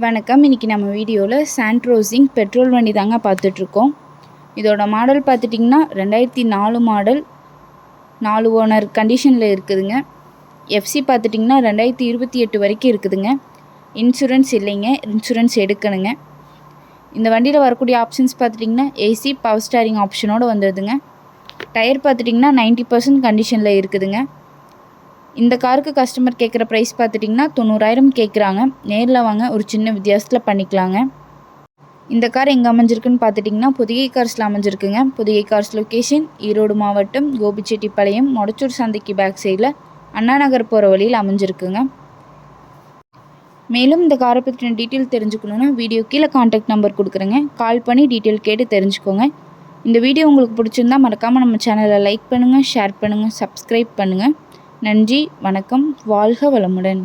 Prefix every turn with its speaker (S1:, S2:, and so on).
S1: வணக்கம். இன்றைக்கி நம்ம வீடியோவில் சாண்ட்ரோஸிங் பெட்ரோல் வண்டி தாங்க பார்த்துட்ருக்கோம். இதோட மாடல் பார்த்துட்டிங்கன்னா 2004 மாடல், 4 ஓனர் கண்டிஷனில் இருக்குதுங்க. எஃப்சி பார்த்துட்டிங்கன்னா 2028 வரைக்கும் இருக்குதுங்க. இன்சூரன்ஸ் இல்லைங்க, இன்சூரன்ஸ் எடுக்கணுங்க. இந்த வண்டியில் வரக்கூடிய ஆப்ஷன்ஸ் பார்த்துட்டிங்கன்னா ஏசி, பவர் ஸ்டேரிங் ஆப்ஷனோடு வந்துடுதுங்க. டயர் பார்த்துட்டிங்கன்னா 90% கண்டிஷனில் இருக்குதுங்க. இந்த காருக்கு கஸ்டமர் கேட்குற ப்ரைஸ் பார்த்துட்டிங்கன்னா 90,000 கேட்குறாங்க. நேரில் வாங்க, ஒரு சின்ன வித்தியாசத்தில் பண்ணிக்கலாங்க. இந்த கார் எங்கே அமைஞ்சிருக்குன்னு பார்த்துட்டிங்கன்னா பொதிகை கார்ஸில் அமைஞ்சிருக்குங்க. பொதிகை கார்ஸ் லொக்கேஷன் ஈரோடு மாவட்டம் கோபிச்செட்டிப்பாளையம் மொடச்சூர் சந்தைக்கு பேக் சைடில் அண்ணா நகர் போகிற வழியில் அமைஞ்சிருக்குங்க. மேலும் இந்த காரை பற்றின டீட்டெயில் தெரிஞ்சுக்கணுன்னா வீடியோ கீழே கான்டாக்ட் நம்பர் கொடுக்குறேங்க. கால் பண்ணி டீட்டெயில் கேட்டு தெரிஞ்சுக்கோங்க. இந்த வீடியோ உங்களுக்கு பிடிச்சிருந்தா மறக்காமல் நம்ம சேனலை லைக் பண்ணுங்கள், ஷேர் பண்ணுங்கள், சப்ஸ்கிரைப் பண்ணுங்கள். நன்றி, வணக்கம், வாழ்க வளமுடன்.